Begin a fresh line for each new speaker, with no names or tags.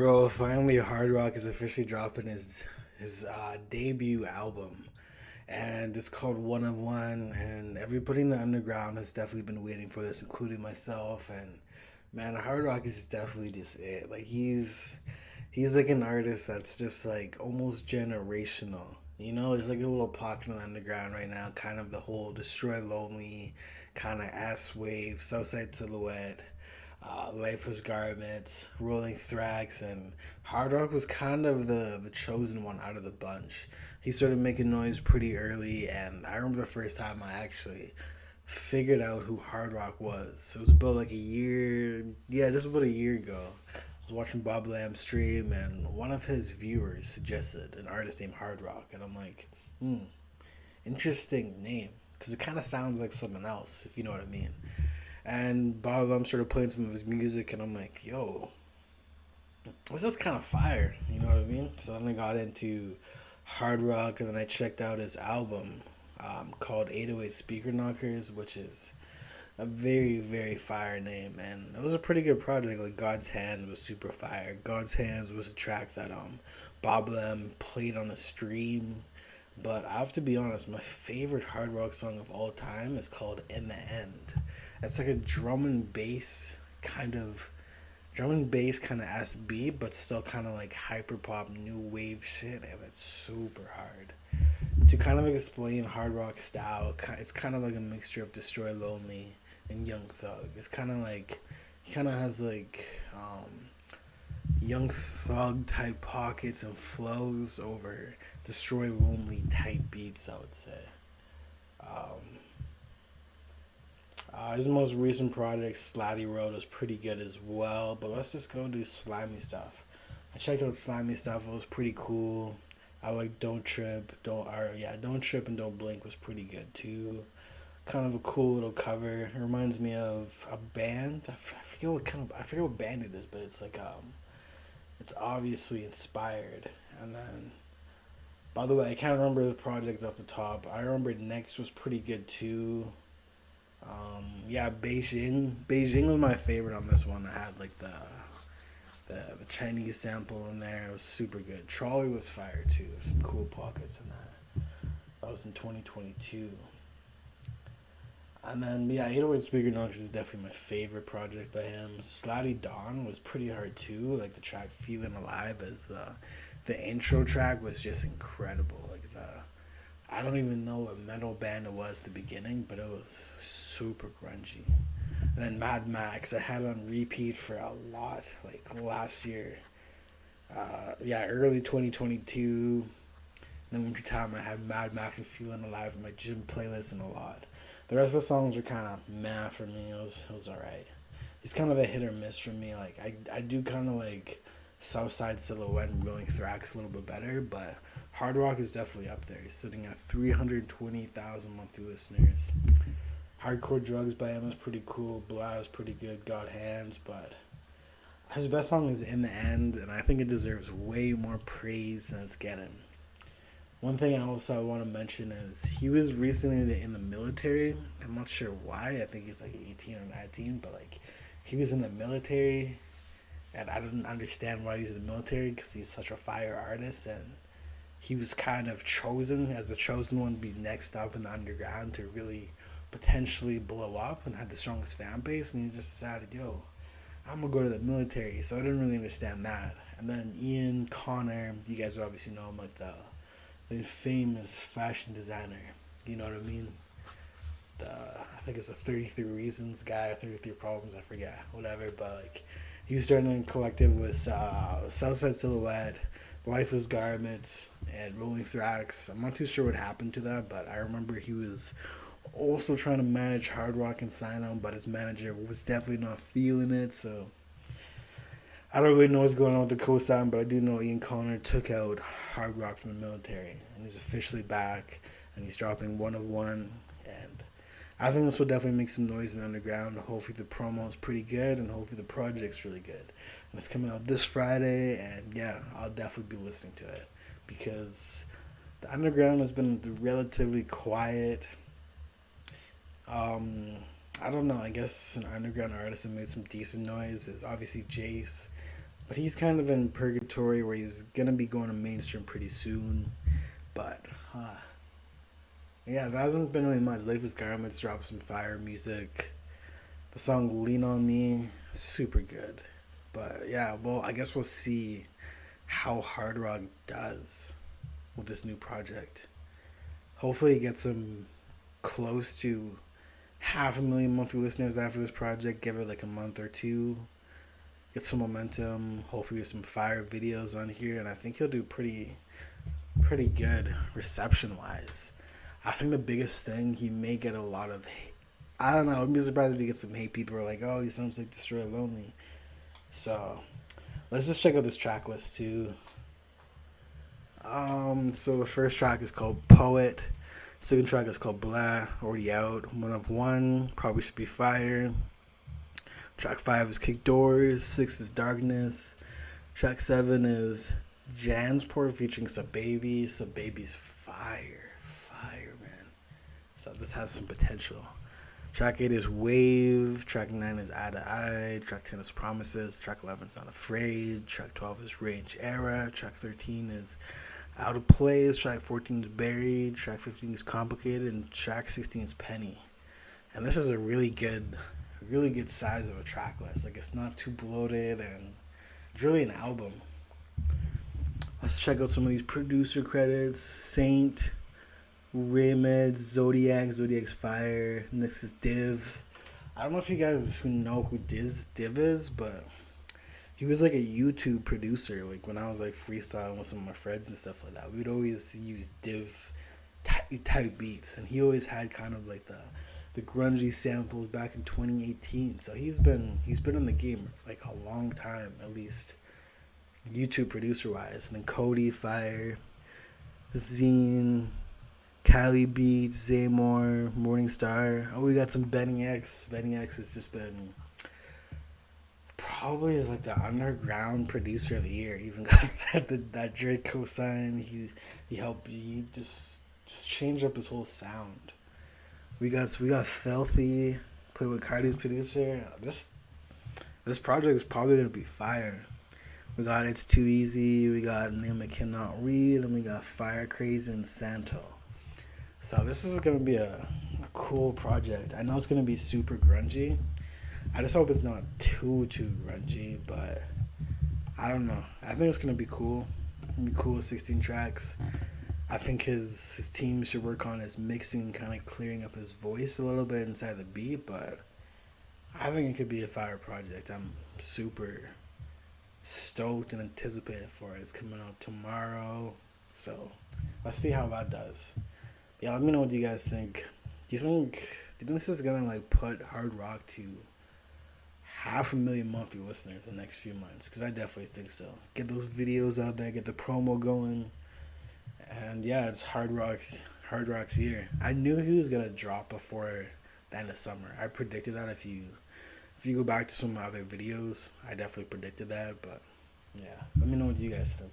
Bro, finally Hardrock is officially dropping his debut album, and it's called One of One. And everybody in the underground has definitely been waiting for this, including myself. And man, Hardrock is definitely just it. Like he's like an artist that's just like almost generational. You know, there's like a little pocket in the underground right now, kind of the whole Destroy Lonely, kind of ass wave, Southside Silhouette, Lifeless Garments, Rolling Thrax, and Hardrock was kind of the chosen one out of the bunch. He started making noise pretty early, and I remember the first time I actually figured out who Hardrock was. It was about like a year, yeah, just about a year ago. I was watching Bob Lamb stream, and one of his viewers suggested an artist named Hardrock, and I'm like, interesting name, because it kind of sounds like someone else, if you know what I mean. And Bob Lamb started playing some of his music, and I'm like, yo, this is kind of fire, you know what I mean? So then I got into hard rock, and then I checked out his album called 808 Speaker Knockers, which is a very, very fire name, and it was a pretty good project. Like God's Hand was super fire. God's Hands was a track that Bob Lamb played on a stream. But I have to be honest, my favorite hard rock song of all time is called In the End. It's like a drum and bass kind of ass beat, but still kind of like hyper pop new wave shit, and it's super hard to kind of explain hard rock style. It's kind of like a mixture of Destroy Lonely and Young Thug. It's kind of like he kind of has like Young Thug type pockets and flows over Destroy Lonely type beats, I would say. Um, his most recent project, Slatty Road, was pretty good as well. But let's just go do Slimy Stuff. I checked out Slimy Stuff. It was pretty cool. I like Don't Trip and Don't Blink was pretty good too. Kind of a cool little cover. It reminds me of a band. I forget what band it is, but it's like it's obviously inspired. And then, by the way, I can't remember the project off the top. I remember Next was pretty good too. Yeah, Beijing. Beijing was my favorite on this one. I had like the Chinese sample in there. It was super good. Trolley was fire too. Some cool pockets in that. That was in 2022. And then yeah, 808 Speaker Knox is definitely my favorite project by him. Slutty Dawn was pretty hard too. Like the track Feeling Alive as the intro track was just incredible. Like the I don't even know what metal band it was at the beginning, but it was super grungy. And then Mad Max, I had it on repeat for a lot, like last year. Yeah, early 2022. Then winter time, I had Mad Max and Feeling Alive in my gym playlist and a lot. The rest of the songs were kind of meh for me. It was alright. It's kind of a hit or miss for me. Like I do kind of like Southside Silhouette and Rolling Thrax a little bit better, but Hard Rock is definitely up there. He's sitting at 320,000 monthly listeners. Hardcore Drugs by him is pretty cool. Blah is pretty good. Got Hands, but his best song is In the End, and I think it deserves way more praise than it's getting. One thing I also want to mention is he was recently in the military. I'm not sure why. I think he's like 18 or 19, but like he was in the military, and I didn't understand why he was in the military because he's such a fire artist, and he was kind of chosen as the chosen one to be next up in the underground to really potentially blow up and had the strongest fan base, and he just decided, yo, I'm gonna go to the military. So I didn't really understand that. And then Ian Connor, you guys obviously know him, like the famous fashion designer. You know what I mean? I think it's a 33 Reasons guy, or 33 Problems, I forget, whatever. But like, he was starting a collective with Southside Silhouette, Lifeless Garments, and Rolling Thrax. I'm not too sure what happened to that, but I remember he was also trying to manage Hard Rock and sign him, but his manager was definitely not feeling it. So I don't really know what's going on with the co-sign, but I do know Ian Connor took out Hard Rock from the military, and he's officially back, and he's dropping One of One, and I think this will definitely make some noise in the underground. Hopefully the promo is pretty good, and hopefully the project's really good. And it's coming out this Friday, and yeah, I'll definitely be listening to it because the underground has been relatively quiet. Um, I don't know. I guess an underground artist that made some decent noise is obviously Jace, but he's kind of in purgatory where he's gonna be going to mainstream pretty soon. But yeah, there hasn't been really much. Life is Garments dropped some fire music. The song "Lean on Me" super good. But yeah, well, I guess we'll see how Hardrock does with this new project. Hopefully, it gets him close to 500,000 monthly listeners after this project. Give it like a month or two, get some momentum. Hopefully, get some fire videos on here, and I think he'll do pretty good reception wise. I think the biggest thing, he may get a lot of hate. I don't know. I wouldn't be surprised if he gets some hate. People are like, "Oh, he sounds like Destroy Lonely." So let's just check out this track list too. So the first track is called Poet. Second track is called Blah, already out. One of One, probably should be fire. Track 5 is Kick Doors. 6 is Darkness. Track 7 is Jansport featuring Sub Baby. Sub Baby's fire. Fire, man. So this has some potential. Track 8 is Wave. Track 9 is Eye to Eye. Track 10 is Promises. Track 11 is Not Afraid. Track 12 is Range Era. Track 13 is Out of Place. Track 14 is Buried. Track 15 is Complicated. And track 16 is Penny. And this is a really good size of a track list. Like, it's not too bloated, and it's really an album. Let's check out some of these producer credits. Saint, Raymed, Zodiac's Fire. Next is Div. I don't know if you guys who know who Div is, but he was like a YouTube producer. Like when I was like freestyling with some of my friends and stuff like that, we'd always use Div type beats, and he always had kind of like the grungy samples back in 2018. So he's been in the game for like a long time, at least YouTube producer wise. And then Cody, Fire, Zine, Cali Beats, Zaymore, Morningstar. Oh, we got some Benny X. Benny X has just been probably like the underground producer of the year. Even got that Drake cosign. He helped. He just changed up his whole sound. We got Filthy, played with Cardi's producer. This project is probably gonna be fire. We got It's Too Easy. We got Name I Cannot Read, and we got Fire Crazy and Santo. So this is gonna be a cool project. I know it's gonna be super grungy. I just hope it's not too grungy, but I don't know. I think it's gonna be cool. It's gonna be cool. 16 tracks. I think his team should work on his mixing, kind of clearing up his voice a little bit inside the beat, but I think it could be a fire project. I'm super stoked and anticipated for it. It's coming out tomorrow, so let's see how that does. Yeah, let me know what you guys think. Do you think this is gonna like put Hardrock to 500,000 monthly listeners in the next few months? Because I definitely think so. Get those videos out there, get the promo going. And yeah, it's Hardrock's year. I knew he was gonna drop before the end of summer. I predicted that. If you go back to some of my other videos, I definitely predicted that. But yeah, let me know what you guys think.